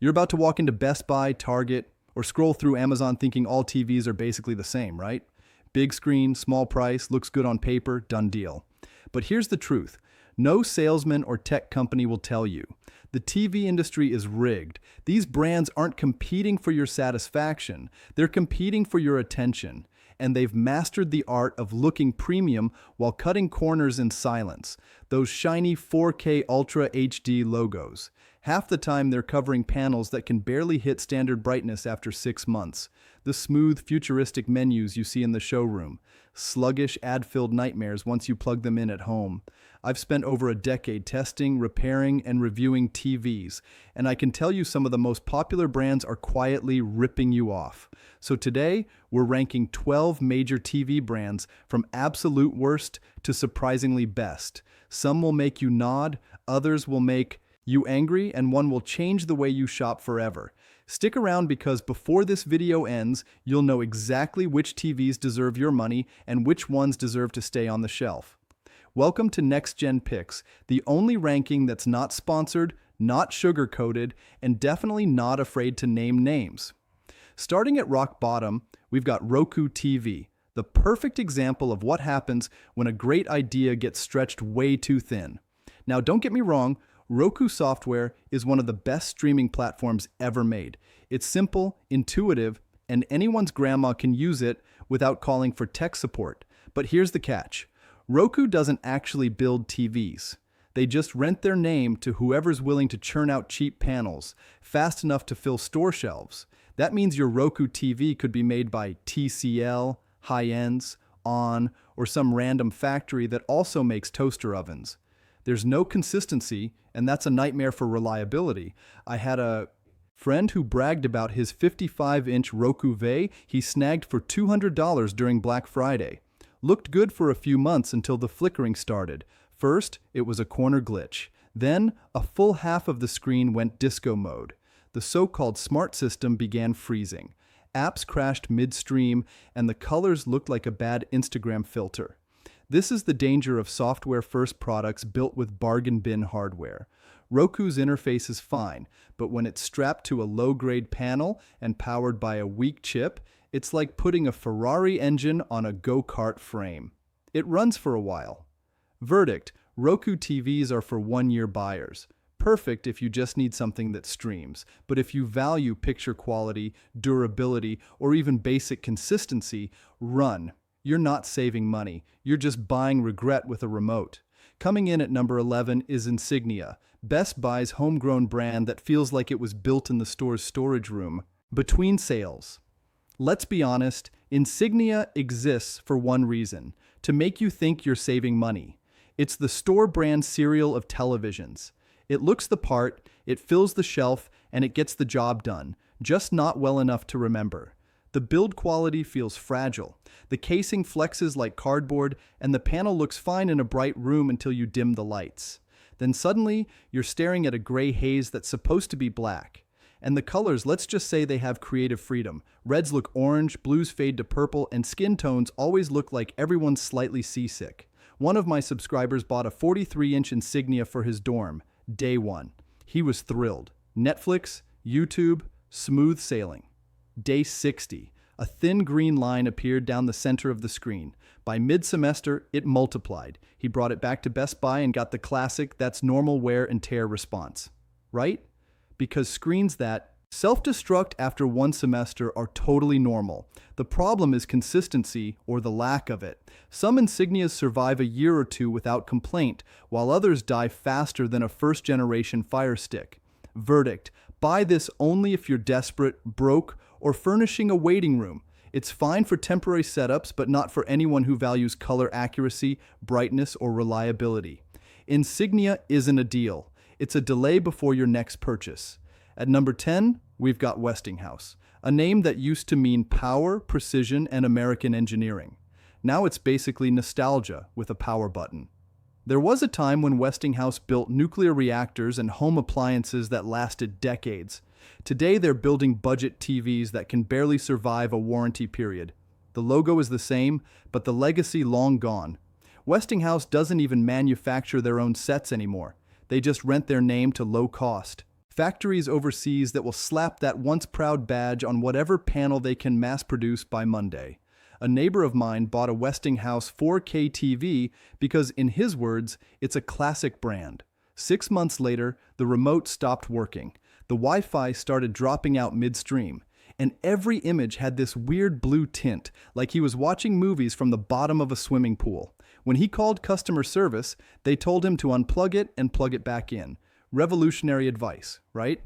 You're about to walk into Best Buy, Target, or scroll through Amazon thinking all TVs are basically the same, right? Big screen, small price, looks good on paper, done deal. But here's the truth. No salesman or tech company will tell you. The TV industry is rigged. These brands aren't competing for your satisfaction. They're competing for your attention. And they've mastered the art of looking premium while cutting corners in silence. Those shiny 4K Ultra HD logos. Half the time they're covering panels that can barely hit standard brightness after 6 months. The smooth, futuristic menus you see in the showroom. Sluggish, ad-filled nightmares once you plug them in at home. I've spent over a decade testing, repairing, and reviewing TVs, and I can tell you some of the most popular brands are quietly ripping you off. So today, we're ranking 12 major TV brands from absolute worst to surprisingly best. Some will make you nod, others will make you angry, and one will change the way you shop forever. Stick around because before this video ends, you'll know exactly which TVs deserve your money and which ones deserve to stay on the shelf. Welcome to NextGen Picks, the only ranking that's not sponsored, not sugar-coated, and definitely not afraid to name names. Starting at rock bottom, we've got Roku TV, the perfect example of what happens when a great idea gets stretched way too thin. Now, don't get me wrong, Roku software is one of the best streaming platforms ever made. It's simple, intuitive, and anyone's grandma can use it without calling for tech support. But here's the catch. Roku doesn't actually build TVs. They just rent their name to whoever's willing to churn out cheap panels, fast enough to fill store shelves. That means your Roku TV could be made by TCL, Hisense, ON, or some random factory that also makes toaster ovens. There's no consistency, and that's a nightmare for reliability. I had a friend who bragged about his 55-inch Roku TV he snagged for $200 during Black Friday. Looked good for a few months until the flickering started. First, it was a corner glitch. Then, a full half of the screen went disco mode. The so-called smart system began freezing. Apps crashed midstream, and the colors looked like a bad Instagram filter. This is the danger of software-first products built with bargain bin hardware. Roku's interface is fine, but when it's strapped to a low-grade panel and powered by a weak chip, it's like putting a Ferrari engine on a go-kart frame. It runs for a while. Verdict: Roku TVs are for one-year buyers. Perfect if you just need something that streams, but if you value picture quality, durability, or even basic consistency, run. You're not saving money. You're just buying regret with a remote. Coming in at number 11 is Insignia, Best Buy's homegrown brand that feels like it was built in the store's storage room. Between sales. Let's be honest, Insignia exists for one reason, to make you think you're saving money. It's the store brand cereal of televisions. It looks the part, it fills the shelf, and it gets the job done, just not well enough to remember. The build quality feels fragile. The casing flexes like cardboard, and the panel looks fine in a bright room until you dim the lights. Then suddenly, you're staring at a gray haze that's supposed to be black. And the colors, let's just say they have creative freedom. Reds look orange, blues fade to purple, and skin tones always look like everyone's slightly seasick. One of my subscribers bought a 43-inch Insignia for his dorm. Day one. He was thrilled. Netflix, YouTube, smooth sailing. Day 60. A thin green line appeared down the center of the screen. By mid-semester, it multiplied. He brought it back to Best Buy and got the classic "that's normal wear and tear" response. Right? Because screens that self-destruct after one semester are totally normal. The problem is consistency, or the lack of it. Some Insignias survive a year or two without complaint, while others die faster than a first-generation Fire Stick. Verdict: buy this only if you're desperate, broke, or furnishing a waiting room. It's fine for temporary setups, but not for anyone who values color accuracy, brightness, or reliability. Insignia isn't a deal. It's a delay before your next purchase. At number 10, we've got Westinghouse, a name that used to mean power, precision, and American engineering. Now it's basically nostalgia with a power button. There was a time when Westinghouse built nuclear reactors and home appliances that lasted decades. Today they're building budget TVs that can barely survive a warranty period. The logo is the same, but the legacy long gone. Westinghouse doesn't even manufacture their own sets anymore. They just rent their name to low cost, factories overseas that will slap that once proud badge on whatever panel they can mass produce by Monday. A neighbor of mine bought a Westinghouse 4K TV because, in his words, it's a classic brand. 6 months later, the remote stopped working. The Wi-Fi started dropping out midstream, and every image had this weird blue tint, like he was watching movies from the bottom of a swimming pool. When he called customer service, they told him to unplug it and plug it back in. Revolutionary advice, right?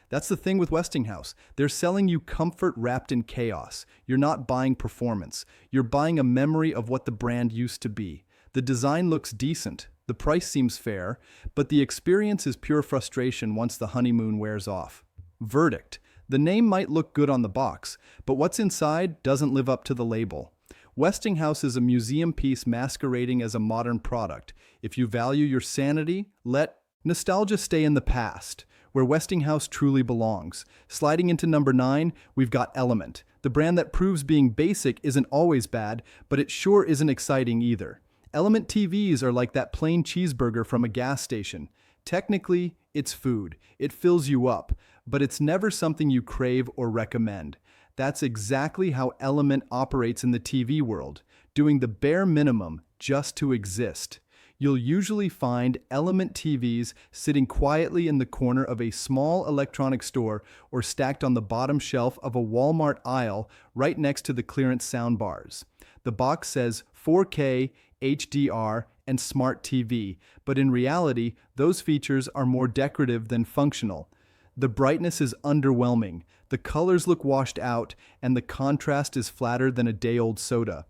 That's the thing with Westinghouse. They're selling you comfort wrapped in chaos. You're not buying performance. You're buying a memory of what the brand used to be. The design looks decent. The price seems fair, but the experience is pure frustration once the honeymoon wears off. Verdict. The name might look good on the box, but what's inside doesn't live up to the label. Westinghouse is a museum piece masquerading as a modern product. If you value your sanity, let nostalgia stay in the past, where Westinghouse truly belongs. Sliding into number 9, we've got Element, the brand that proves being basic isn't always bad, but it sure isn't exciting either. Element TVs are like that plain cheeseburger from a gas station. Technically, it's food. It fills you up, but it's never something you crave or recommend. That's exactly how Element operates in the TV world, doing the bare minimum just to exist. You'll usually find Element TVs sitting quietly in the corner of a small electronics store or stacked on the bottom shelf of a Walmart aisle right next to the clearance soundbars. The box says 4K, HDR, and Smart TV, but in reality, those features are more decorative than functional. The brightness is underwhelming, the colors look washed out, and the contrast is flatter than a day-old soda.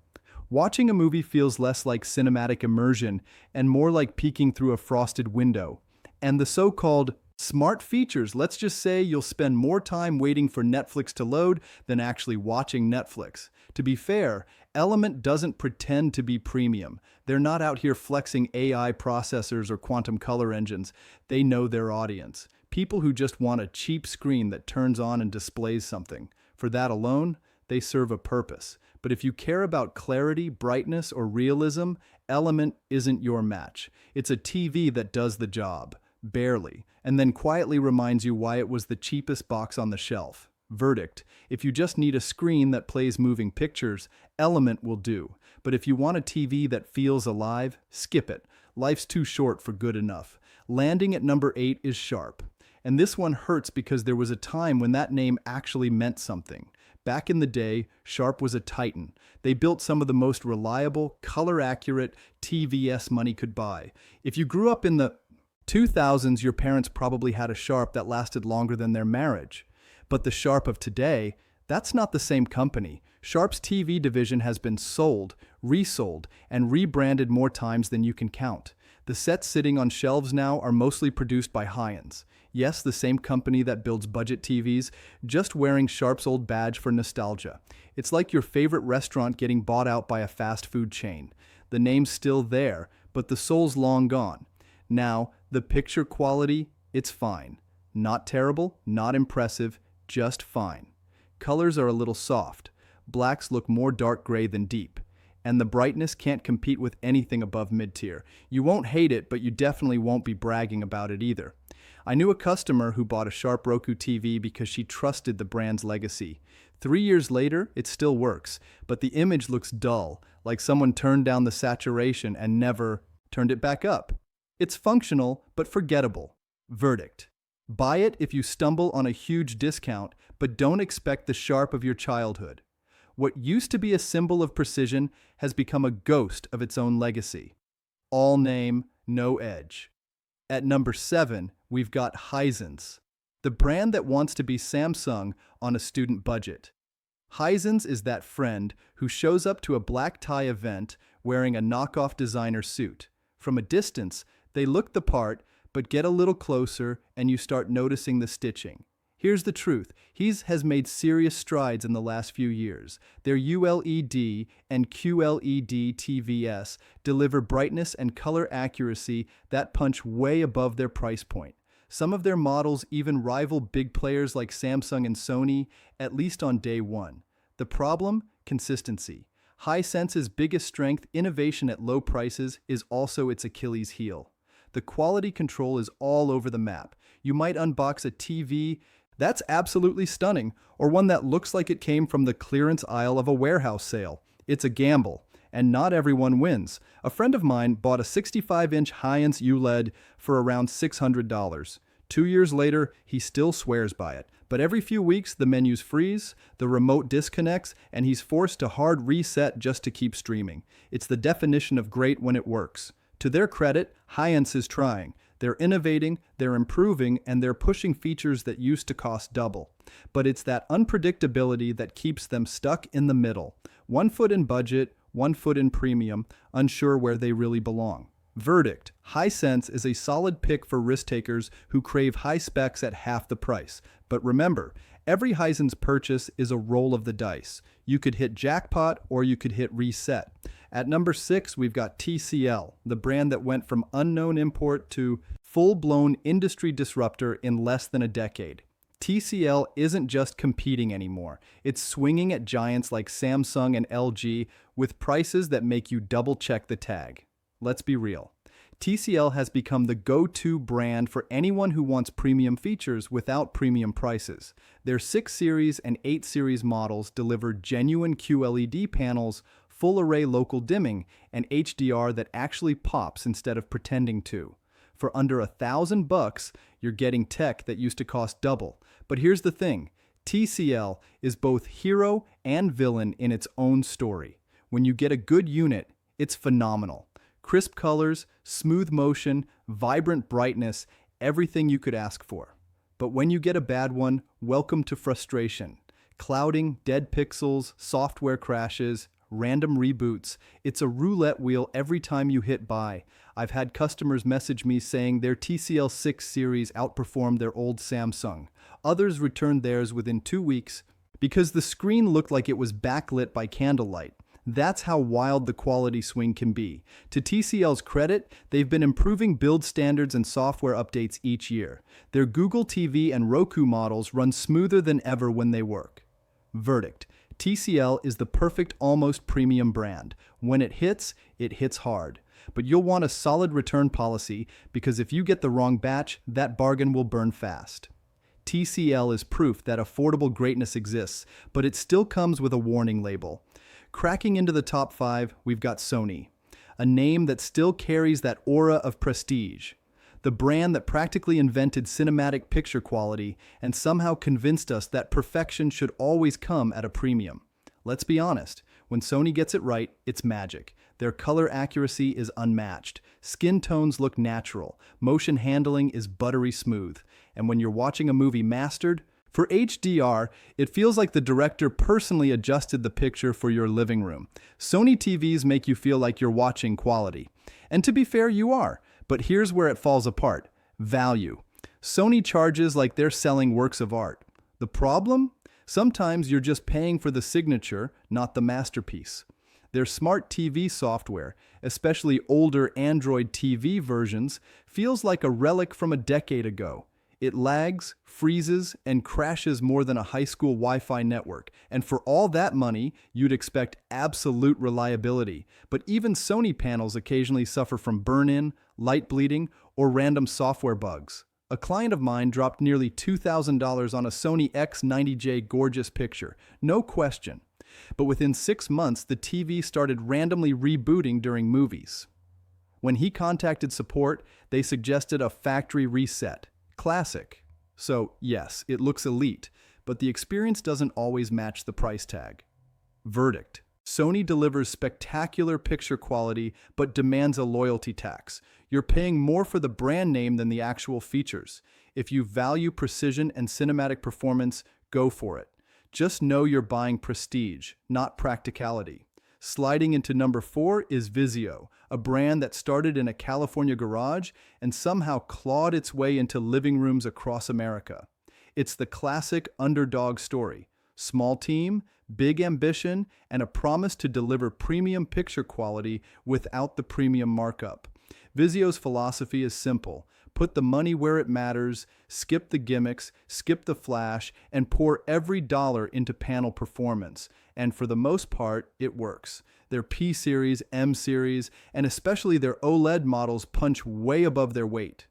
Watching a movie feels less like cinematic immersion and more like peeking through a frosted window. And the so-called smart features, let's just say you'll spend more time waiting for Netflix to load than actually watching Netflix. To be fair, Element doesn't pretend to be premium. They're not out here flexing AI processors or quantum color engines. They know their audience. People who just want a cheap screen that turns on and displays something. For that alone, they serve a purpose. But if you care about clarity, brightness, or realism, Element isn't your match. It's a TV that does the job, barely, and then quietly reminds you why it was the cheapest box on the shelf. Verdict. If you just need a screen that plays moving pictures, Element will do. But if you want a TV that feels alive, skip it. Life's too short for good enough. Landing at number 8 is Sharp. And this one hurts because there was a time when that name actually meant something. Back in the day, Sharp was a titan. They built some of the most reliable, color-accurate TVs money could buy. If you grew up in the 2000s, your parents probably had a Sharp that lasted longer than their marriage. But the Sharp of today, that's not the same company. Sharp's TV division has been sold, resold, and rebranded more times than you can count. The sets sitting on shelves now are mostly produced by Hisense. Yes, the same company that builds budget TVs, just wearing Sharp's old badge for nostalgia. It's like your favorite restaurant getting bought out by a fast food chain. The name's still there, but the soul's long gone. Now, the picture quality, it's fine. Not terrible, not impressive, just fine. Colors are a little soft. Blacks look more dark gray than deep. And the brightness can't compete with anything above mid-tier. You won't hate it, but you definitely won't be bragging about it either. I knew a customer who bought a Sharp Roku TV because she trusted the brand's legacy. 3 years later, it still works, but the image looks dull, like someone turned down the saturation and never turned it back up. It's functional, but forgettable. Verdict. Buy it if you stumble on a huge discount, but don't expect the Sharp of your childhood. What used to be a symbol of precision has become a ghost of its own legacy. All name, no edge. At number 7, we've got Hisense, the brand that wants to be Samsung on a student budget. Hisense is that friend who shows up to a black tie event wearing a knockoff designer suit. From a distance, they look the part, but get a little closer and you start noticing the stitching. Here's the truth. Has made serious strides in the last few years. Their OLED and QLED TVs deliver brightness and color accuracy that punch way above their price point. Some of their models even rival big players like Samsung and Sony, at least on day one. The problem? Consistency. Hisense's biggest strength, innovation at low prices, is also its Achilles heel. The quality control is all over the map. You might unbox a TV that's absolutely stunning, or one that looks like it came from the clearance aisle of a warehouse sale. It's a gamble, and not everyone wins. A friend of mine bought a 65-inch Hisense OLED for around $600. 2 years later, he still swears by it. But every few weeks, the menus freeze, the remote disconnects, and he's forced to hard reset just to keep streaming. It's the definition of great when it works. To their credit, Hisense is trying. They're innovating, they're improving, and they're pushing features that used to cost double. But it's that unpredictability that keeps them stuck in the middle. 1 foot in budget, 1 foot in premium, unsure where they really belong. Verdict: Hisense is a solid pick for risk-takers who crave high specs at half the price. But remember, every Hisense purchase is a roll of the dice. You could hit jackpot or you could hit reset. At number 6, we've got TCL, the brand that went from unknown import to full-blown industry disruptor in less than a decade. TCL isn't just competing anymore. It's swinging at giants like Samsung and LG with prices that make you double-check the tag. Let's be real. TCL has become the go-to brand for anyone who wants premium features without premium prices. Their 6 Series and 8 Series models deliver genuine QLED panels, full-array local dimming, and HDR that actually pops instead of pretending to. For under $1,000, you're getting tech that used to cost double. But here's the thing, TCL is both hero and villain in its own story. When you get a good unit, it's phenomenal. Crisp colors, smooth motion, vibrant brightness, everything you could ask for. But when you get a bad one, welcome to frustration. Clouding, dead pixels, software crashes, random reboots. It's a roulette wheel every time you hit buy. I've had customers message me saying their TCL 6 Series outperformed their old Samsung. Others returned theirs within 2 weeks because the screen looked like it was backlit by candlelight. That's how wild the quality swing can be. To TCL's credit, they've been improving build standards and software updates each year. Their Google TV and Roku models run smoother than ever when they work. Verdict: TCL is the perfect almost premium brand. When it hits hard. But you'll want a solid return policy because if you get the wrong batch, that bargain will burn fast. TCL is proof that affordable greatness exists, but it still comes with a warning label. Cracking into the top 5, we've got Sony, a name that still carries that aura of prestige. The brand that practically invented cinematic picture quality and somehow convinced us that perfection should always come at a premium. Let's be honest, when Sony gets it right, it's magic. Their color accuracy is unmatched. Skin tones look natural. Motion handling is buttery smooth. And when you're watching a movie mastered, for HDR, it feels like the director personally adjusted the picture for your living room. Sony TVs make you feel like you're watching quality. And to be fair, you are. But here's where it falls apart. Value. Sony charges like they're selling works of art. The problem? Sometimes you're just paying for the signature, not the masterpiece. Their smart TV software, especially older Android TV versions, feels like a relic from a decade ago. It lags, freezes, and crashes more than a high school Wi-Fi network. And for all that money, you'd expect absolute reliability. But even Sony panels occasionally suffer from burn-in, light bleeding, or random software bugs. A client of mine dropped nearly $2,000 on a Sony X90J gorgeous picture, no question. But within 6 months, the TV started randomly rebooting during movies. When he contacted support, they suggested a factory reset. Classic. So, yes, it looks elite, but the experience doesn't always match the price tag. Verdict: Sony delivers spectacular picture quality, but demands a loyalty tax. You're paying more for the brand name than the actual features. If you value precision and cinematic performance, go for it. Just know you're buying prestige, not practicality. Sliding into number 4 is Vizio, a brand that started in a California garage and somehow clawed its way into living rooms across America. It's the classic underdog story. Small team, big ambition, and a promise to deliver premium picture quality without the premium markup. Vizio's philosophy is simple. Put the money where it matters, skip the gimmicks, skip the flash, and pour every dollar into panel performance. And for the most part, it works. Their P-Series, M-Series, and especially their OLED models punch way above their weight.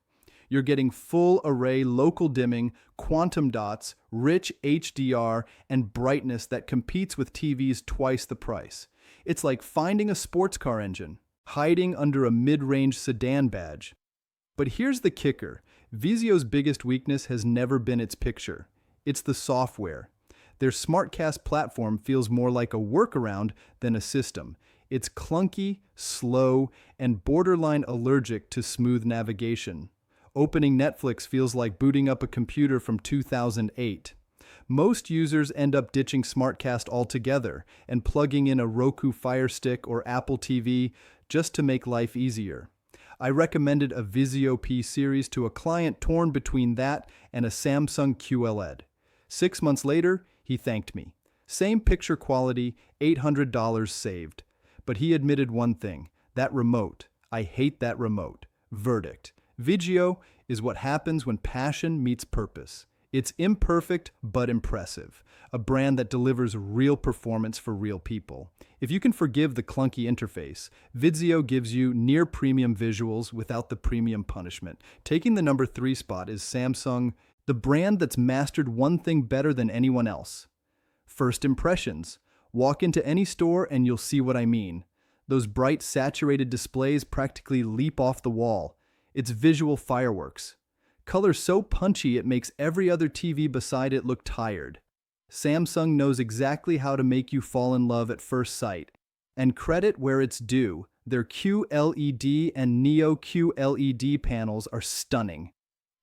You're getting full array local dimming, quantum dots, rich HDR, and brightness that competes with TVs twice the price. It's like finding a sports car engine, hiding under a mid-range sedan badge. But here's the kicker. Vizio's biggest weakness has never been its picture. It's the software. Their SmartCast platform feels more like a workaround than a system. It's clunky, slow, and borderline allergic to smooth navigation. Opening Netflix feels like booting up a computer from 2008. Most users end up ditching SmartCast altogether and plugging in a Roku Fire Stick or Apple TV just to make life easier. I recommended a Vizio P series to a client torn between that and a Samsung QLED. 6 months later, he thanked me. Same picture quality, $800 saved. But he admitted one thing, that remote. I hate that remote. Verdict. Vizio is what happens when passion meets purpose. It's imperfect but impressive, a brand that delivers real performance for real people. If you can forgive the clunky interface, Vizio gives you near-premium visuals without the premium punishment. Taking the number 3 spot is Samsung, the brand that's mastered one thing better than anyone else. First impressions. Walk into any store and you'll see what I mean. Those bright, saturated displays practically leap off the wall. It's visual fireworks. Color so punchy it makes every other TV beside it look tired. Samsung knows exactly how to make you fall in love at first sight. And credit where it's due, their QLED and Neo QLED panels are stunning.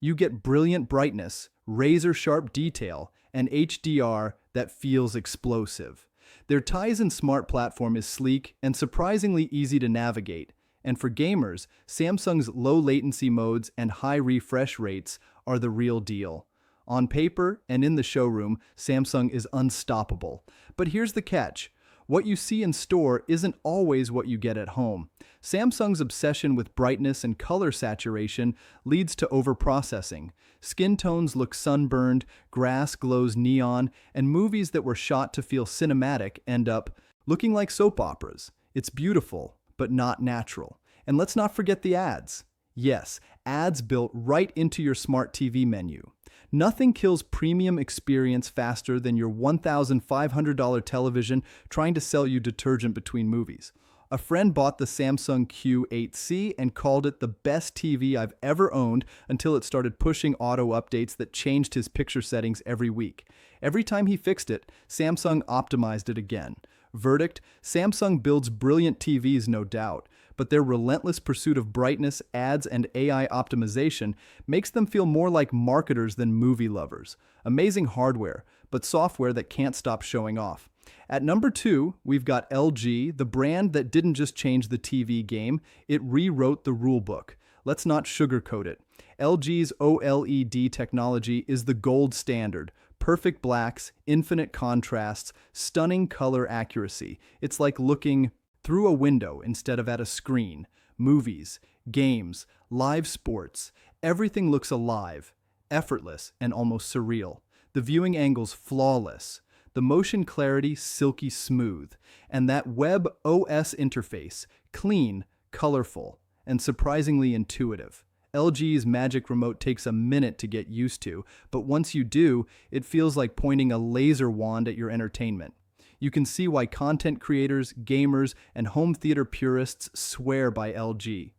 You get brilliant brightness, razor-sharp detail, and HDR that feels explosive. Their Tizen Smart platform is sleek and surprisingly easy to navigate. And for gamers, Samsung's low latency modes and high refresh rates are the real deal. On paper and in the showroom, Samsung is unstoppable. But here's the catch. What you see in store isn't always what you get at home. Samsung's obsession with brightness and color saturation leads to overprocessing. Skin tones look sunburned, grass glows neon, and movies that were shot to feel cinematic end up looking like soap operas. It's beautiful, but not natural. And let's not forget the ads. Yes, ads built right into your smart TV menu. Nothing kills premium experience faster than your $1,500 television trying to sell you detergent between movies. A friend bought the Samsung Q8C and called it the best TV I've ever owned until it started pushing auto updates that changed his picture settings every week. Every time he fixed it, Samsung optimized it again. Verdict: Samsung builds brilliant TVs, no doubt, but their relentless pursuit of brightness, ads, and AI optimization makes them feel more like marketers than movie lovers. Amazing hardware, but software that can't stop showing off. At number 2, we've got LG, the brand that didn't just change the TV game, it rewrote the rulebook. Let's not sugarcoat it. LG's OLED technology is the gold standard. Perfect blacks, infinite contrasts, stunning color accuracy. It's like looking through a window instead of at a screen. Movies, games, live sports, everything looks alive, effortless, and almost surreal. The viewing angle's flawless. The motion clarity silky smooth. And that web OS interface, clean, colorful, and surprisingly intuitive. LG's Magic Remote takes a minute to get used to, but once you do, it feels like pointing a laser wand at your entertainment. You can see why content creators, gamers, and home theater purists swear by LG.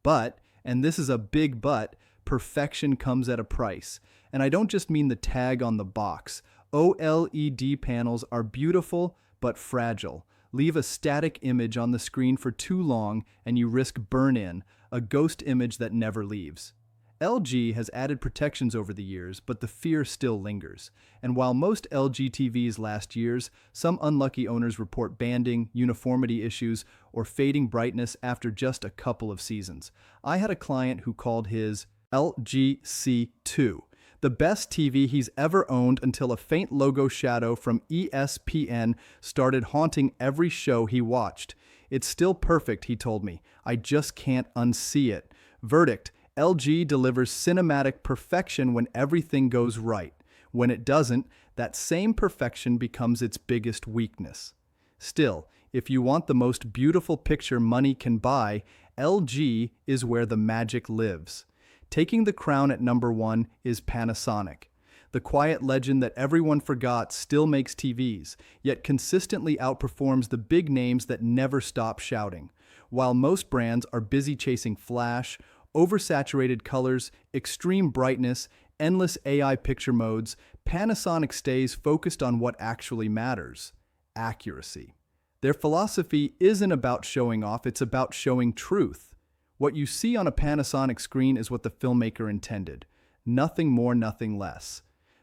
But, and this is a big but, perfection comes at a price. And I don't just mean the tag on the box. OLED panels are beautiful, but fragile. Leave a static image on the screen for too long and you risk burn-in, a ghost image that never leaves. LG has added protections over the years, but the fear still lingers. And while most LG TVs last years, some unlucky owners report banding, uniformity issues, or fading brightness after just a couple of seasons. I had a client who called his LGC2 the best TV he's ever owned until a faint logo shadow from ESPN started haunting every show he watched. It's still perfect, he told me. I just can't unsee it. Verdict: LG delivers cinematic perfection when everything goes right. When it doesn't, that same perfection becomes its biggest weakness. Still, if you want the most beautiful picture money can buy, LG is where the magic lives. Taking the crown at number 1 is Panasonic. The quiet legend that everyone forgot still makes TVs, yet consistently outperforms the big names that never stop shouting. While most brands are busy chasing flash, oversaturated colors, extreme brightness, endless AI picture modes, Panasonic stays focused on what actually matters: accuracy. Their philosophy isn't about showing off, it's about showing truth. What you see on a Panasonic screen is what the filmmaker intended. Nothing more, nothing less.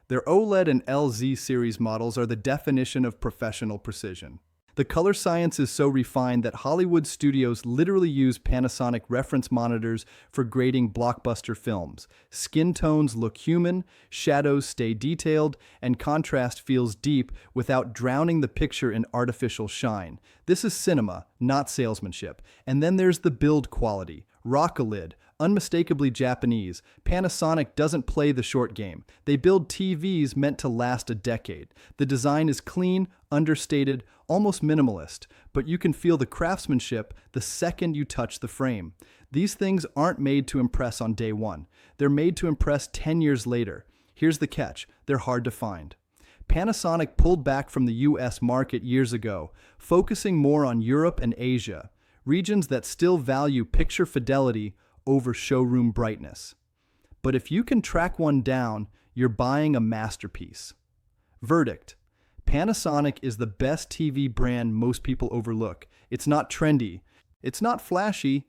Their OLED and LZ series models are the definition of professional precision. The color science is so refined that Hollywood studios literally use Panasonic reference monitors for grading blockbuster films. Skin tones look human, shadows stay detailed, and contrast feels deep without drowning the picture in artificial shine. This is cinema, not salesmanship. And then there's the build quality. OLED, unmistakably Japanese. Panasonic doesn't play the short game. They build TVs meant to last a decade. The design is clean, understated, almost minimalist, but you can feel the craftsmanship the second you touch the frame. These things aren't made to impress on day one. They're made to impress 10 years later. Here's the catch: they're hard to find. Panasonic pulled back from the US market years ago, focusing more on Europe and Asia, regions that still value picture fidelity over showroom brightness. But if you can track one down, you're buying a masterpiece. Verdict: Panasonic is the best TV brand most people overlook. It's not trendy, it's not flashy,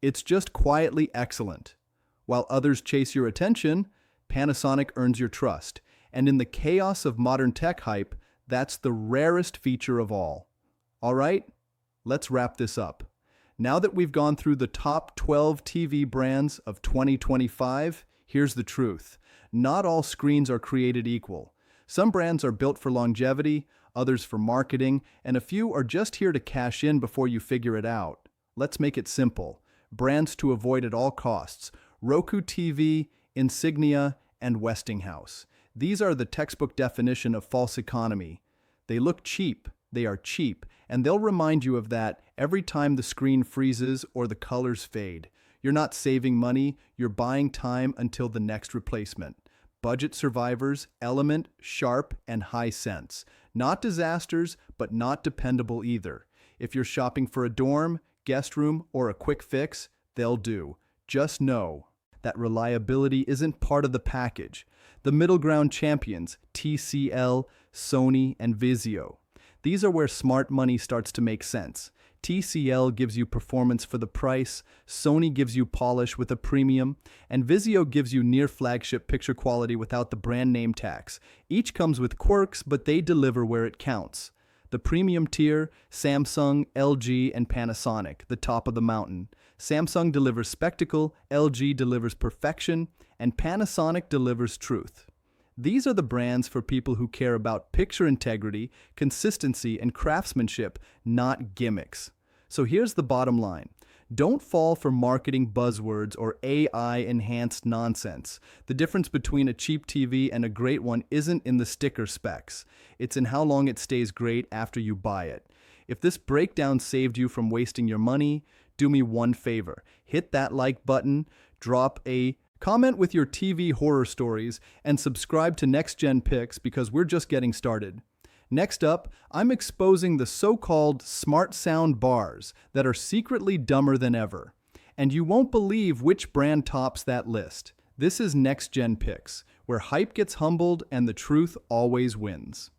it's just quietly excellent. While others chase your attention, Panasonic earns your trust. And in the chaos of modern tech hype, that's the rarest feature of all. All right, let's wrap this up. Now that we've gone through the top 12 TV brands of 2025, here's the truth. Not all screens are created equal. Some brands are built for longevity, others for marketing, and a few are just here to cash in before you figure it out. Let's make it simple. Brands to avoid at all costs: Roku TV, Insignia, and Westinghouse. These are the textbook definition of false economy. They look cheap, they are cheap, and they'll remind you of that every time the screen freezes or the colors fade. You're not saving money, you're buying time until the next replacement. Budget survivors: Element, Sharp, and Hisense. Not disasters, but not dependable either. If you're shopping for a dorm, guest room, or a quick fix, they'll do. Just know that reliability isn't part of the package. The middle ground champions: TCL, Sony, and Vizio. These are where smart money starts to make sense. TCL gives you performance for the price, Sony gives you polish with a premium, and Vizio gives you near flagship picture quality without the brand name tax. Each comes with quirks, but they deliver where it counts. The premium tier: Samsung, LG, and Panasonic, the top of the mountain. Samsung delivers spectacle, LG delivers perfection, and Panasonic delivers truth. These are the brands for people who care about picture integrity, consistency, and craftsmanship, not gimmicks. So here's the bottom line. Don't fall for marketing buzzwords or AI-enhanced nonsense. The difference between a cheap TV and a great one isn't in the sticker specs. It's in how long it stays great after you buy it. If this breakdown saved you from wasting your money, do me one favor. Hit that like button, drop a comment with your TV horror stories, and subscribe to NextGen Picks because we're just getting started. Next up, I'm exposing the so-called smart sound bars that are secretly dumber than ever. And you won't believe which brand tops that list. This is NextGen Picks, where hype gets humbled and the truth always wins.